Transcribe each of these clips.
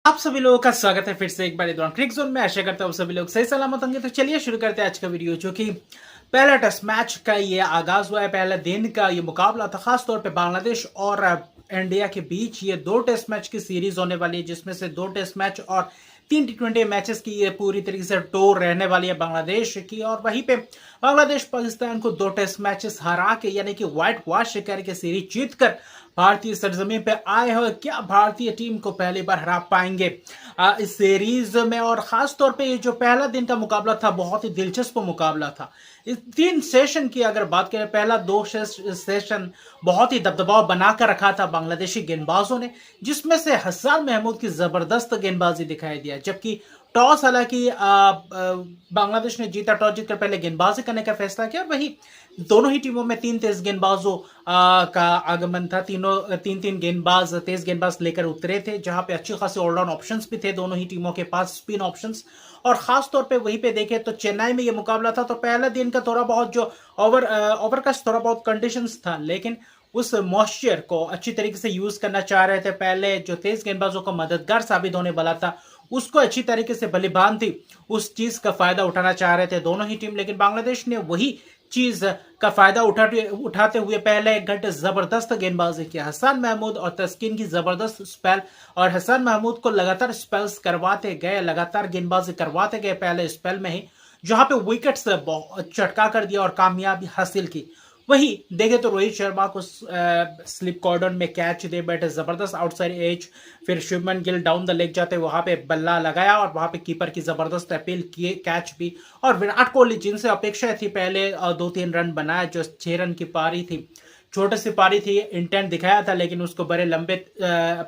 आप सभी लोगों का स्वागत है फिर से एक बार दौरान क्रिक जोन में। आशा करता हूँ सभी लोग सही सलामत होंगे। तो चलिए शुरू करते हैं आज का वीडियो, जो कि पहला टेस्ट मैच का ये आगाज हुआ है। पहले दिन का ये मुकाबला था, खास तौर पे बांग्लादेश और इंडिया के बीच ये दो टेस्ट मैच की सीरीज होने वाली है, जिसमें से दो टेस्ट मैच और 3 T20 मैचेस की ये पूरी तरीके से टूर रहने वाली है बांग्लादेश की। और वहीं पे बांग्लादेश पाकिस्तान को दो टेस्ट मैचेस हरा के, यानी कि व्हाइट वॉश करके सीरीज जीतकर भारतीय सरजमीन पे आए हो। क्या भारतीय टीम को पहली बार हरा पाएंगे इस सीरीज में? और खास तौर पे ये जो पहला दिन का मुकाबला था, बहुत ही दिलचस्प मुकाबला था। इस 3 सेशन की अगर बात करें, पहला 2 सेशन बहुत ही दबदबाव बनाकर रखा था बांग्लादेशी गेंदबाजों ने, जिसमें से हसन महमूद की जबरदस्त गेंदबाजी दिखाई दिया। जबकि टॉस, हालांकि बांग्लादेश ने जीता, टॉस जीतकर पहले गेंदबाजी करने का फैसला किया। वही दोनों ही टीमों में 3 तेज गेंदबाजों का आगमन था। तीनों तीन तेज गेंदबाज लेकर उतरे थे, जहां पे अच्छे खासे ऑलराउंड ऑप्शंस भी थे दोनों ही टीमों के पास, स्पिन ऑप्शंस। और खास तौर पे वहीं पे देखें तो चेन्नई में ये मुकाबला था, तो पहले दिन का थोड़ा बहुत जो ओवरकास्ट थोड़ा बहुत कंडीशंस था, लेकिन उस मॉइस्चर को अच्छी तरीके से यूज करना चाह रहे थे। पहले जो तेज गेंदबाजों को मददगार साबित होने वाला था, उसको अच्छी तरीके से भलीभांति थी, उस चीज का फायदा उठाना चाह रहे थे दोनों ही टीम। लेकिन बांग्लादेश ने वही चीज का फायदा उठाते हुए पहले 1 घंटे जबरदस्त गेंदबाजी किया। हसन महमूद और तस्किन की जबरदस्त स्पेल, और हसन महमूद को लगातार स्पेल्स करवाते गए, लगातार गेंदबाजी करवाते गए पहले स्पेल में ही, जहां पे विकेट से चटका कर दिया और कामयाबी हासिल की। वही देखे तो रोहित शर्मा को स्लिप कॉर्डन में कैच दे बैठे, जबरदस्त आउटसाइड एज। फिर Shubman Gill down the leg जाते वहां पे बल्ला लगाया, और वहां पे कीपर की जबरदस्त अपील किए, कैच भी। और विराट कोहली, जिनसे अपेक्षा थी पहले 2-3 रन बनाए, जो 6 रन की पारी थी, छोटी सी पारी थी, इंटेंट दिखाया था, लेकिन उसको बड़े लंबे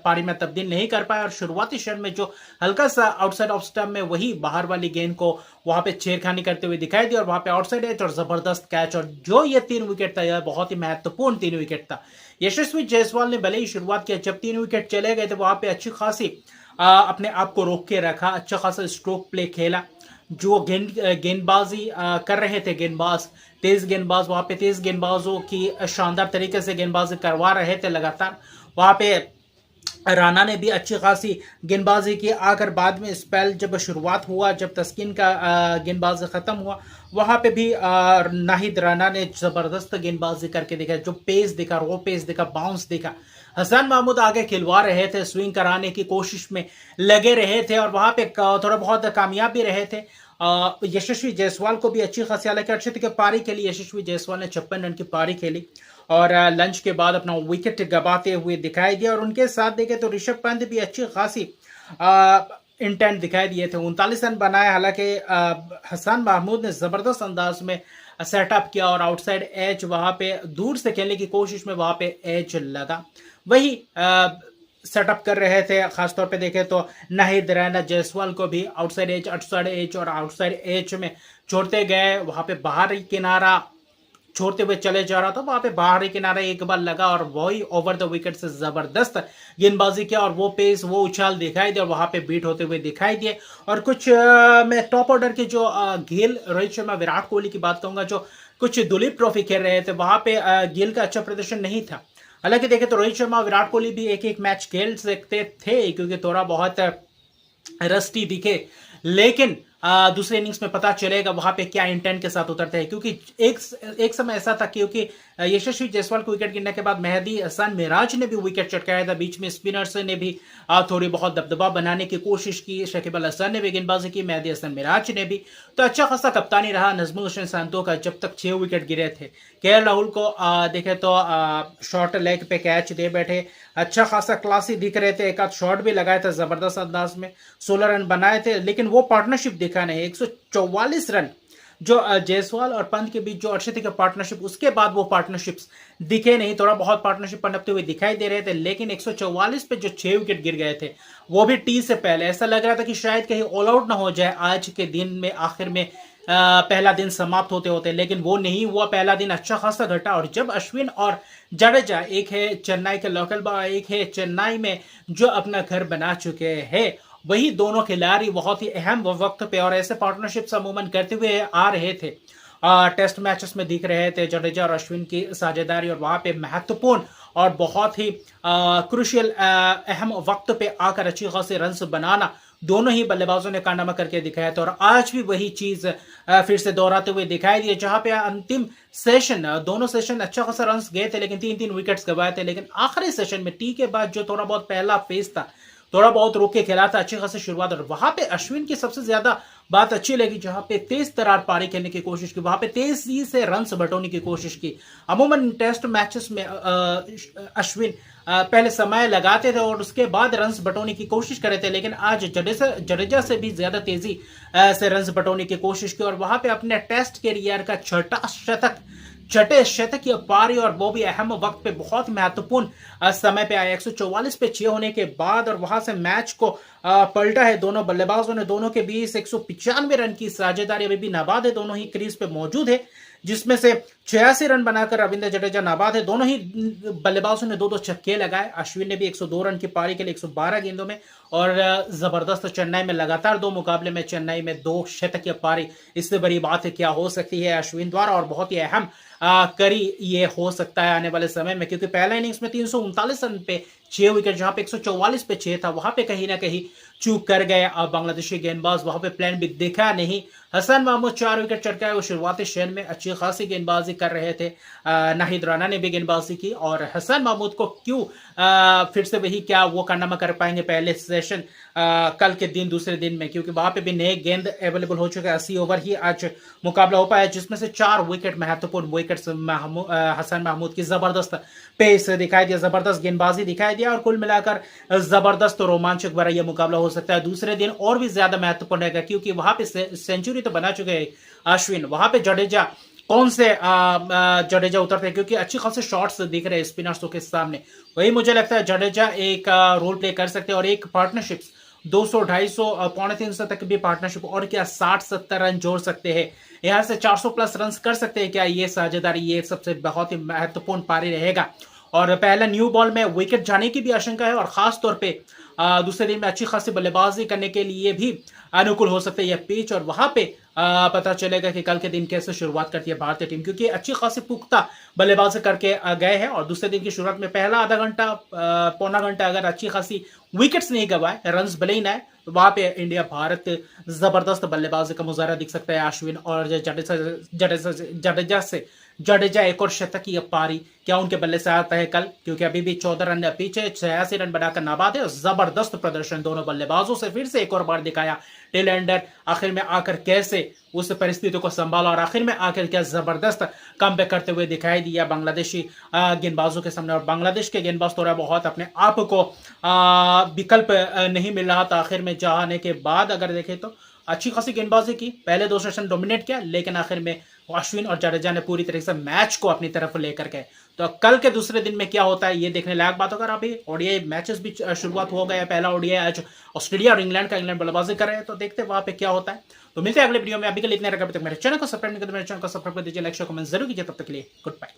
पारी में तब्दील नहीं कर पाया। और शुरुआती क्षण में जो हल्का सा आउटसाइड ऑफ स्टंप में वही बाहर वाली गेंद को वहां पे छेड़खानी करते हुए दिखाई दी, और वहां पे आउटसाइड एज और जबरदस्त कैच। और जो ये 3 विकेट था, यह बहुत ही महत्वपूर्ण 3 विकेट था। यशस्वी जायसवाल ने भले ही शुरुआत किया, जब 3 विकेट चले गए थे वहां पे अच्छी खासी अपने आप को रोक के रखा, अच्छा खासा स्ट्रोक प्ले खेला। जो गेंदबाजी कर रहे थे गेंदबाज, तेज गेंदबाज, वहां पे तेज गेंदबाजों की शानदार तरीके से गेंदबाजी करवा रहे थे लगातार। वहां पे राणा ने भी अच्छी खासी गेंदबाजी की। आकर बाद में स्पेल जब शुरुआत हुआ, जब तस्किन का गेंदबाजी खत्म हुआ, वहां पे भी नाहिद राणा ने जबरदस्त गेंदबाजी करके दिखा, जो पेस दिखा, रो पेस दिखा, बाउंस दिखा। हसन महमूद आगे खिलवा रहे थे, स्विंग कराने की कोशिश में लगे रहे थे, और वहां पे थोड़ा बहुत कामयाब भी रहे थे। यशस्वी जायसवाल को भी अच्छी खासी, हालांकि अच्छी की पारी खेली यशस्वी जायसवाल ने, 56 रन की पारी खेली, और लंच के बाद अपना विकेट गवाते हुए दिखाई दिया। और उनके साथ देखे तो ऋषभ पंत भी अच्छी खासी इंटेंट दिखाई दिए थे, 39 रन बनाए। हालांकि हसन महमूद ने जबरदस्त अंदाज में सेटअप किया, और आउटसाइड एज वहां पे दूर से खेलने की कोशिश में वहां पे एज लगा, वही सेटअप कर रहे थे। खासतौर पे देखें तो नाहिद राणा जायसवाल को भी आउटसाइड एज और आउटसाइड एज में छोड़ते गए। वहां पे बाहरी किनारा छोड़ते हुए चले जा रहा था, वहां पे बाहरी किनारा एक बार लगा, और वही ओवर द विकेट से जबरदस्त गेंदबाजी किया, और वो पेस, वो उछाल दिखाई दिया, और वहां पे बीट होते हुए दिखाई दिए। और कुछ मैं टॉप ऑर्डर के जो गिल, रोहित शर्मा, विराट कोहली की बात कहूंगा, जो कुछ दुलीप ट्रॉफी खेल रहे थे, वहां पे गिल का अच्छा प्रदर्शन नहीं था। हालांकि देखें तो रोहित शर्मा, विराट कोहली भी एक एक मैच खेल सकते थे, क्योंकि थोड़ा बहुत रस्टी दिखे, लेकिन दूसरे इनिंग्स में पता चलेगा वहां पे क्या इंटेंट के साथ उतरते हैं। क्योंकि एक समय ऐसा था, क्योंकि यशस्वी जायसवाल को विकेट गिरने के बाद मेहदी हसन मिराज ने भी विकेट चटकाया था, बीच में स्पिनर्स ने भी थोड़ी बहुत दबदबा बनाने की कोशिश की, शकीब अल हसन ने भी गेंदबाजी की, मेहदी हसन मिराज ने भी। तो अच्छा खासा कप्तानी रहा नजमुल हसन सांतो का, जब तक 6 विकेट गिरे थे। केएल राहुल को देखे तो शॉर्ट लेग पे कैच दे बैठे, अच्छा खासा क्लासी दिख रहे थे, एक आध शॉट भी लगाए थे जबरदस्त अंदाज में, 16 रन बनाए थे, लेकिन वो पार्टनरशिप दिखा नहीं। 144 रन जो जायसवाल और पंत के बीच जो अर्शदीप का पार्टनरशिप, उसके बाद वो पार्टनरशिप्स दिखे नहीं। थोड़ा बहुत पार्टनरशिप पनपते हुए दिखाई दे रहे थे, लेकिन 144 पे जो 6 विकेट गिर गए थे, वो भी टी से पहले, ऐसा लग रहा था कि शायद कहीं ऑल आउट ना हो जाए आज के दिन में, आखिर में पहला दिन समाप्त होते होते, लेकिन वो नहीं हुआ। पहला दिन अच्छा खासा घटा, और जब अश्विन और जडेजा, एक है चेन्नई के लोकल बॉय, एक है चेन्नई में जो अपना घर बना चुके हैं, वही दोनों खिलाड़ी बहुत ही अहम वक्त पे और ऐसे पार्टनरशिप अमूमन करते हुए आ रहे थे। टेस्ट मैचेस में दिख रहे थे जडेजा और अश्विन की साझेदारी, और वहां पे महत्वपूर्ण और बहुत ही क्रुशियल अहम वक्त पे आकर अच्छी खासी रन बनाना दोनों ही बल्लेबाजों ने कारनामा करके दिखाया था। और आज भी वही चीज फिर से दोहराते हुए दिखाई दी, जहां पे अंतिम सेशन दोनों सेशन अच्छा खासा रन गए थे, लेकिन 3-3 विकेट्स गवाए थे। लेकिन आखिरी सेशन में टी के बाद जो थोड़ा बहुत पहला फेज था, थोड़ा बहुत रोक के खेला था, अच्छी खासी शुरुआत। और वहां पे अश्विन की सबसे ज्यादा बात अच्छी लगी, जहां पे तेज तरार पारी खेलने की कोशिश की, वहां पे तेजी से रन बटोरने की कोशिश की। अमूमन टेस्ट मैचेस में अश्विन पहले समय लगाते थे और उसके बाद रन बटोरने की कोशिश करे थे, लेकिन आज जडेजा से भी ज्यादा तेजी से रन बटोरने की कोशिश की और वहां पे अपने टेस्ट कैरियर का छठे शतक की पारी, और वो भी अहम वक्त पे बहुत महत्वपूर्ण समय पे आया 144 पे 6 होने के बाद। और वहां से मैच को पलटा है दोनों बल्लेबाजों ने, दोनों के बीच 195 रन की साझेदारी अभी भी नाबाद है, दोनों ही क्रीज पे मौजूद है, जिसमें से 86 रन बनाकर रविंद्र जडेजा नाबाद है। दोनों ही बल्लेबाजों ने 2-2 छक्के लगाए। अश्विन ने भी 102 रन की पारी के लिए 112 गेंदों में, और जबरदस्त चेन्नई में लगातार 2 मुकाबले में चेन्नई में 2 शतक की पारी, इससे बड़ी बात है क्या हो सकती है अश्विन द्वारा, और बहुत ही अहम करी ये हो सकता है आने वाले समय में, क्योंकि पहला इनिंग्स में 339 रन पे 6 विकेट, जहां पे 144 पे 6 था, वहां पे कहीं ना कहीं चूक कर गए बांग्लादेशी गेंदबाज, वहां पे प्लान भी दिखा नहीं। हसन महमूद 4 विकेट चटकाए, वो शुरुआती शेन में अच्छी खासी गेंदबाजी कर रहे थे। नाहिद राना ने भी गेंदबाजी की, और हसन महमूद को क्यों फिर से वही क्या वो कारनामा कर पाएंगे पहले सेशन कल के दिन दूसरे दिन में, क्योंकि वहां पे भी नए गेंद अवेलेबल हो चुके हैं। 80 ओवर ही आज मुकाबला हो पाया, जिसमें से 4 विकेट महत्वपूर्ण विकेट हसन महमूद की जबरदस्त पेस दिखाई दिया, जबरदस्त गेंदबाजी दिखाई दिया, और कुल मिलाकर जबरदस्त रोमांचक भरा यह मुकाबला हो सकता है। दूसरे दिन और भी ज्यादा महत्वपूर्ण रहेगा, क्योंकि वहां पे सेंचुरी तो बना चुके हैं अश्विन, वहां पे जडेजा कौन से जडेजा उतरते हैं, क्योंकि अच्छी खासी शॉट्स दिख रहे हैं स्पिनर्सों के सामने। वही मुझे लगता है जडेजा एक रोल प्ले कर सकते हैं, और एक पार्टनरशिप 200, 250, 350 तक भी पार्टनरशिप, और क्या 60-70 रन जोड़ सकते हैं, यहां से 400 प्लस रन कर सकते हैं क्या ये साझेदारी, ये सबसे बहुत ही महत्वपूर्ण पारी रहेगा। और पहला न्यू बॉल में विकेट जाने की भी आशंका है, और खास तौर पे दूसरे दिन में अच्छी खासी बल्लेबाजी करने के लिए भी अनुकूल हो सकते हैं यह पिच, और वहां पे पता चलेगा कि कल के दिन कैसे शुरुआत करती है भारतीय टीम, क्योंकि अच्छी खासी पुख्ता बल्लेबाजी करके गए हैं। और दूसरे दिन की शुरुआत में पहला आधा घंटा पौना घंटा अगर अच्छी खासी विकेट्स नहीं गवाए, रन भले ही ना है, तो वहां पे इंडिया भारत जबरदस्त बल्लेबाजी का मुजाहरा दिख सकता है। अश्विन और जडेजा एक और शतक की पारी क्या उनके बल्ले से आता है कल, क्योंकि अभी भी 14 रन पीछे, 86 रन बनाकर नाबाद है। जबरदस्त प्रदर्शन दोनों बल्लेबाजों से फिर से एक और बार दिखाया। टेल एंडर आखिर में आकर कैसे उस परिस्थिति को संभाला, और आखिर में आकर क्या जबरदस्त कमबैक करते हुए दिखाई दिया बांग्लादेशी गेंदबाजों के सामने। और बांग्लादेश के गेंदबाज थोड़ा बहुत अपने आप को विकल्प नहीं मिल रहा था आखिर में, जाने के बाद अगर देखें तो अच्छी खासी गेंदबाजी की, पहले 2 सेशन डोमिनेट किया, लेकिन आखिर में अश्विन और जडेजा ने पूरी तरह से मैच को अपनी तरफ लेकर गए। तो कल के दूसरे दिन में क्या होता है ये देखने लायक बात होगा। अभी ओडीआई मैचेस भी शुरुआत हो गया, पहला ओडीआई आज ऑस्ट्रेलिया और इंग्लैंड का, इंग्लैंड बल्लेबाजी कर रहे हैं, तो देखते हैं वहां पे क्या होता है। तो मिलते हैं अगले वीडियो में, अभी के लिए इतने रखा। तक मेरे चैनल को सब्सक्राइब नहीं करते, मेरे चैनल को सब्सक्राइब कर दीजिए, लाइक शेयर कमेंट जरूर कीजिए। तब तक के लिए गुड बाय।